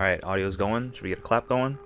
Alright, audio's going. Should we get a clap going?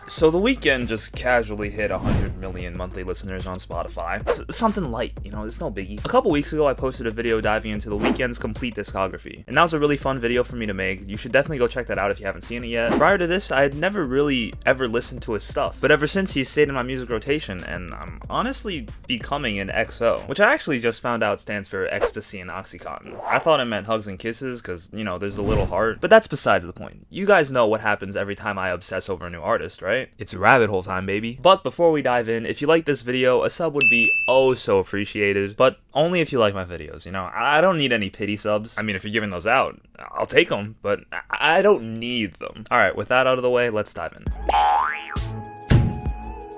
So the Weeknd just casually hit 100 million monthly listeners on Spotify. Something light, you know, it's no biggie. A couple weeks ago, I posted a video diving into the Weeknd's complete discography, and that was a really fun video for me to make. You should definitely go check that out if you haven't seen it yet. Prior to this, I had never really ever listened to his stuff, but ever since he's stayed in my music rotation, and I'm honestly becoming an XO, which I actually just found out stands for ecstasy and oxycontin. I thought it meant hugs and kisses, cause, you know, there's a little heart, but that's besides the point. You guys know what happens every time I obsess over a new artist, right? It's rabbit hole time, baby. But before we dive in, if you like this video, a sub would be oh so appreciated, but only if you like my videos, you know? I don't need any pity subs. I mean, if you're giving those out, I'll take them, but I don't need them. Alright, with that out of the way, let's dive in.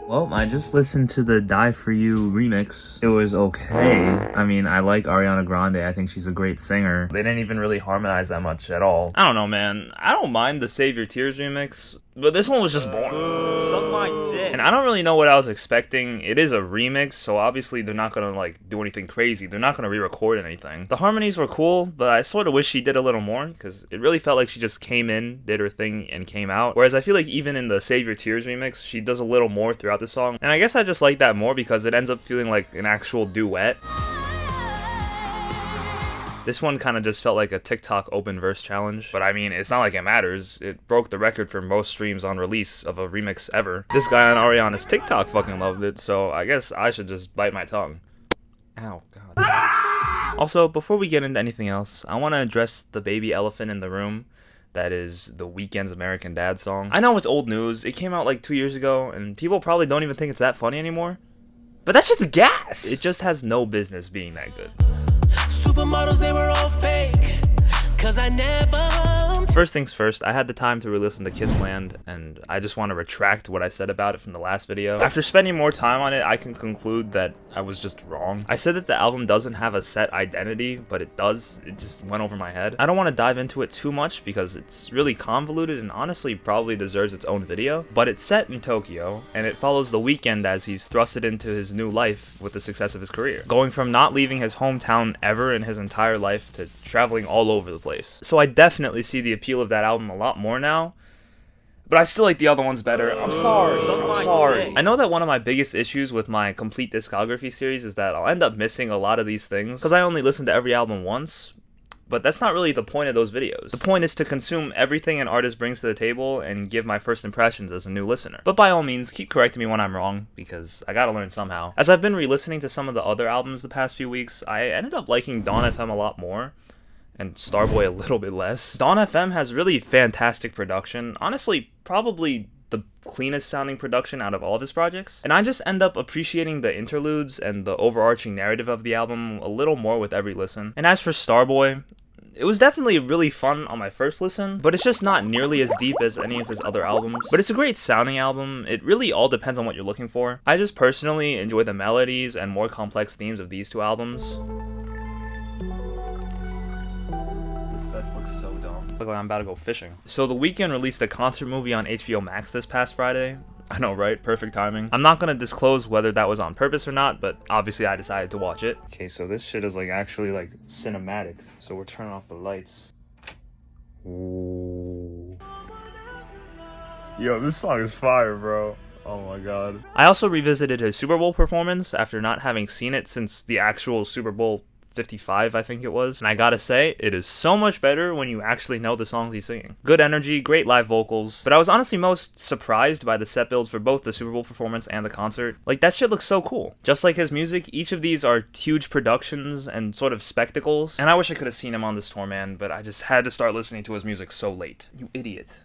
Well, I just listened to the Die For You remix. It was okay. I mean, I like Ariana Grande. I think she's a great singer. They didn't even really harmonize that much at all. I don't know, man. I don't mind the Save Your Tears remix, but this one was just boring. Suck my dick. And I don't really know what I was expecting. It is a remix, so obviously they're not gonna like do anything crazy. They're not gonna re-record anything. The harmonies were cool, but I sort of wish she did a little more, because it really felt like she just came in, did her thing, and came out. Whereas I feel like even in the Save Your Tears remix, she does a little more throughout the song. And I guess I just like that more because it ends up feeling like an actual duet. This one kind of just felt like a TikTok open verse challenge, but I mean, it's not like it matters. It broke the record for most streams on release of a remix ever. This guy on Ariana's TikTok fucking loved it, so I guess I should just bite my tongue. Ow, God. Also, before we get into anything else, I want to address the baby elephant in the room. That is the Weeknd's American Dad song. I know it's old news. It came out like 2 years ago, and people probably don't even think it's that funny anymore. But that shit's gas! It just has no business being that good. Supermodels, they were all fake, 'cause I never... First things first, I had the time to re-listen to Kissland, and I just want to retract what I said about it from the last video. After spending more time on it, I can conclude that I was just wrong. I said that the album doesn't have a set identity, but it does. It just went over my head. I don't want to dive into it too much because it's really convoluted and honestly probably deserves its own video, but it's set in Tokyo, and it follows the Weeknd as he's thrusted into his new life with the success of his career, going from not leaving his hometown ever in his entire life to traveling all over the place. So I definitely see the appeal of that album a lot more now, but I still like the other ones better. I'm sorry. I know that one of my biggest issues with my complete discography series is that I'll end up missing a lot of these things because I only listen to every album once, but that's not really the point of those videos. The point is to consume everything an artist brings to the table and give my first impressions as a new listener. But by all means, keep correcting me when I'm wrong, because I gotta learn somehow. As I've been re-listening to some of the other albums the past few weeks, I ended up liking Dawn FM a lot more, and Starboy a little bit less. Dawn FM has really fantastic production, honestly probably the cleanest sounding production out of all of his projects, and I just end up appreciating the interludes and the overarching narrative of the album a little more with every listen. And as for Starboy, it was definitely really fun on my first listen, but it's just not nearly as deep as any of his other albums. But it's a great sounding album. It really all depends on what you're looking for. I just personally enjoy the melodies and more complex themes of these two albums. This looks so dumb. Look like I'm about to go fishing. So the Weeknd released a concert movie on HBO Max this past Friday. I know, right? Perfect timing. I'm not gonna disclose whether that was on purpose or not, but obviously I decided to watch it. Okay, so this shit is like actually like cinematic. So we're turning off the lights. Ooh. Yo, this song is fire, bro. Oh my god. I also revisited his Super Bowl performance after not having seen it since the actual Super Bowl 55, I think it was, and I gotta say, it is so much better when you actually know the songs he's singing. Good energy, great live vocals, but I was honestly most surprised by the set builds for both the Super Bowl performance and the concert. Like, that shit looks so cool. Just like his music, each of these are huge productions and sort of spectacles, and I wish I could have seen him on this tour, man, but I just had to start listening to his music so late. You idiot.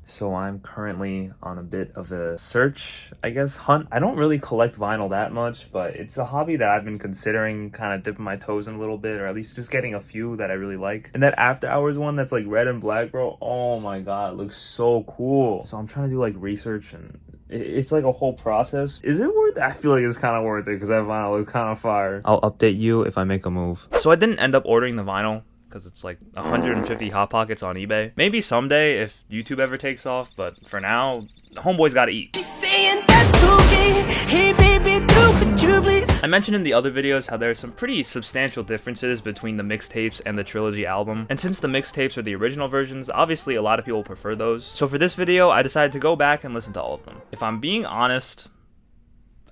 So I'm currently on a bit of a search, I guess, hunt. I don't really collect vinyl that much, but it's a hobby that I've been considering kind of dipping my toes in a little bit, or at least just getting a few that I really like. And that After Hours one that's like red and black, bro, oh my god, it looks so cool. So I'm trying to do like research, and it's like a whole process. Is it worth it? I feel like it's kind of worth it because that vinyl is kind of fire. I'll update you if I make a move. So I didn't end up ordering the vinyl, because it's like 150 Hot Pockets on eBay. Maybe someday if YouTube ever takes off, but for now, homeboy's gotta eat. She's saying Satsuki, he beat me through, could you please? I mentioned in the other videos how there are some pretty substantial differences between the mixtapes and the trilogy album, and since the mixtapes are the original versions, obviously a lot of people prefer those. So for this video, I decided to go back and listen to all of them. If I'm being honest,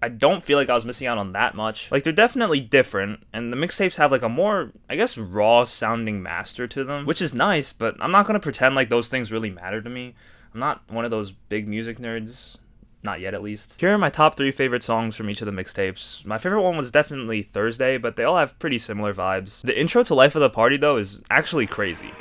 I don't feel like I was missing out on that much. Like, they're definitely different, and the mixtapes have like a more, I guess, raw sounding master to them, which is nice, but I'm not gonna pretend like those things really matter to me. I'm not one of those big music nerds. Not yet, at least. Here are my top 3 favorite songs from each of the mixtapes. My favorite one was definitely Thursday, but they all have pretty similar vibes. The intro to Life of the Party, though, is actually crazy.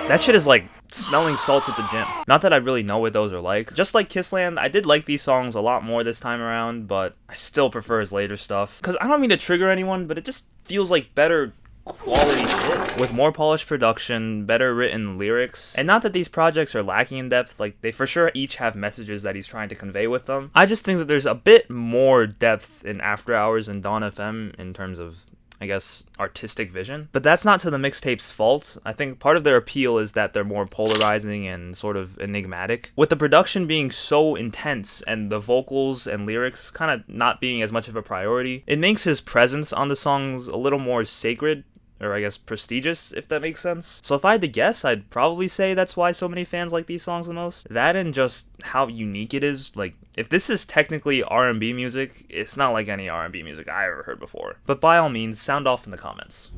That shit is like smelling salts at the gym. Not that I really know what those are like. Just like Kissland, I did like these songs a lot more this time around, but I still prefer his later stuff. Because I don't mean to trigger anyone, but it just feels like better quality shit with more polished production, better written lyrics. And not that these projects are lacking in depth, like they for sure each have messages that he's trying to convey with them. I just think that there's a bit more depth in After Hours and Dawn FM in terms of, I guess, artistic vision. But that's not to the mixtape's fault. I think part of their appeal is that they're more polarizing and sort of enigmatic. With the production being so intense and the vocals and lyrics kind of not being as much of a priority, it makes his presence on the songs a little more sacred, or I guess prestigious, if that makes sense. So if I had to guess, I'd probably say that's why so many fans like these songs the most. That and just how unique it is. Like, if this is technically R&B music, it's not like any R&B music I ever heard before. But by all means, sound off in the comments.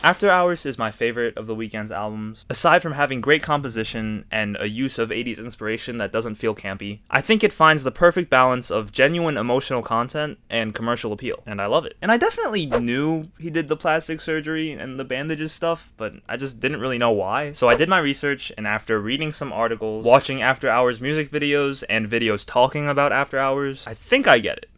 After Hours is my favorite of the Weeknd's albums. Aside from having great composition and a use of 80s inspiration that doesn't feel campy, I think it finds the perfect balance of genuine emotional content and commercial appeal, and I love it. And I definitely knew he did the plastic surgery and the bandages stuff, but I just didn't really know why. So I did my research, and after reading some articles, watching After Hours music videos, and videos talking about After Hours, I think I get it.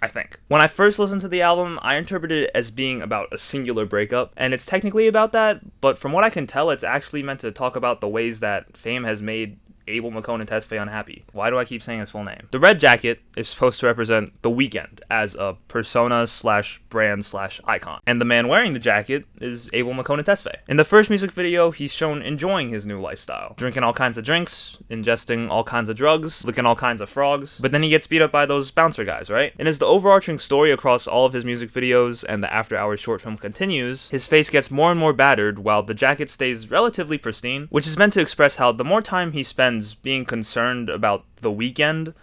I think. When I first listened to the album, I interpreted it as being about a singular breakup, and it's technically about that, but from what I can tell, it's actually meant to talk about the ways that fame has made Abel McCone Tesfaye unhappy. Why do I keep saying his full name? The red jacket is supposed to represent The Weeknd as a persona slash brand slash icon. And the man wearing the jacket is Abel McCone Tesfaye. In the first music video, he's shown enjoying his new lifestyle. Drinking all kinds of drinks, ingesting all kinds of drugs, licking all kinds of frogs. But then he gets beat up by those bouncer guys, right? And as the overarching story across all of his music videos and the After Hours short film continues, his face gets more and more battered while the jacket stays relatively pristine, which is meant to express how the more time he spends being concerned about the Weeknd,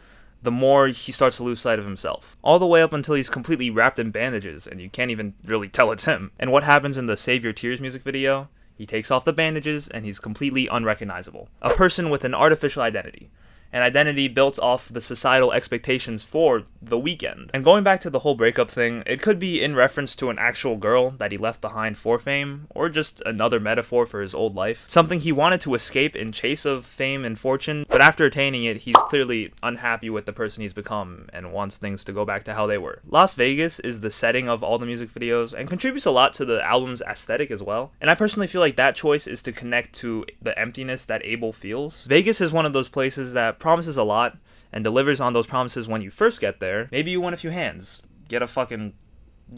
the more he starts to lose sight of himself. All the way up until he's completely wrapped in bandages and you can't even really tell it's him. And what happens in the Save Your Tears music video? He takes off the bandages and he's completely unrecognizable. A person with an artificial identity. An identity built off the societal expectations for The Weeknd. And going back to the whole breakup thing, it could be in reference to an actual girl that he left behind for fame, or just another metaphor for his old life. Something he wanted to escape in chase of fame and fortune, but after attaining it, he's clearly unhappy with the person he's become and wants things to go back to how they were. Las Vegas is the setting of all the music videos and contributes a lot to the album's aesthetic as well. And I personally feel like that choice is to connect to the emptiness that Abel feels. Vegas is one of those places that promises a lot and delivers on those promises when you first get there. Maybe you win a few hands, get a fucking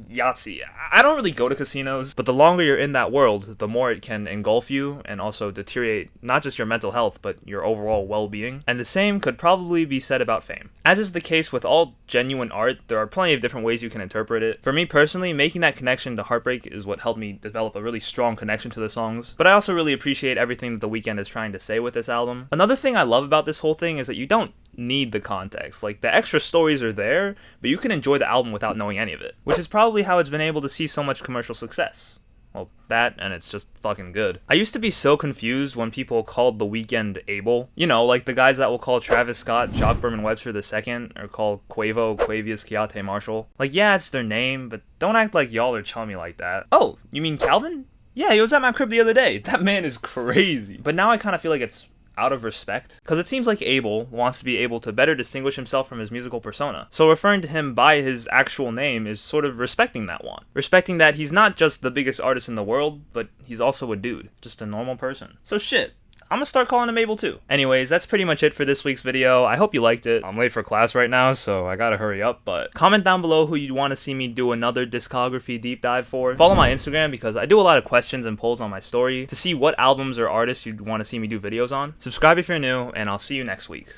Yahtzee. I don't really go to casinos, but the longer you're in that world, the more it can engulf you and also deteriorate not just your mental health, but your overall well-being. And the same could probably be said about fame. As is the case with all genuine art, there are plenty of different ways you can interpret it. For me personally, making that connection to heartbreak is what helped me develop a really strong connection to the songs, but I also really appreciate everything that The Weeknd is trying to say with this album. Another thing I love about this whole thing is that you don't need the context. Like, the extra stories are there, but you can enjoy the album without knowing any of it, which is probably how it's been able to see so much commercial success. Well, that, and it's just fucking good. I used to be so confused when people called The Weeknd Abel. You know, like the guys that will call Travis Scott Jock Berman Webster II, or call Quavo Quavius Keate Marshall. Like, yeah, it's their name, but don't act like y'all are chummy like that. Oh, you mean Calvin? Yeah, he was at my crib the other day. That man is crazy. But now I kind of feel like it's out of respect, because it seems like Abel wants to be able to better distinguish himself from his musical persona. So referring to him by his actual name is sort of respecting that want. Respecting that he's not just the biggest artist in the world, but he's also a dude, just a normal person. So shit, I'm gonna start calling him Abel too. Anyways, that's pretty much it for this week's video. I hope you liked it. I'm late for class right now, so I gotta hurry up, but comment down below who you'd want to see me do another discography deep dive for. Follow my Instagram because I do a lot of questions and polls on my story to see what albums or artists you'd want to see me do videos on. Subscribe if you're new, and I'll see you next week.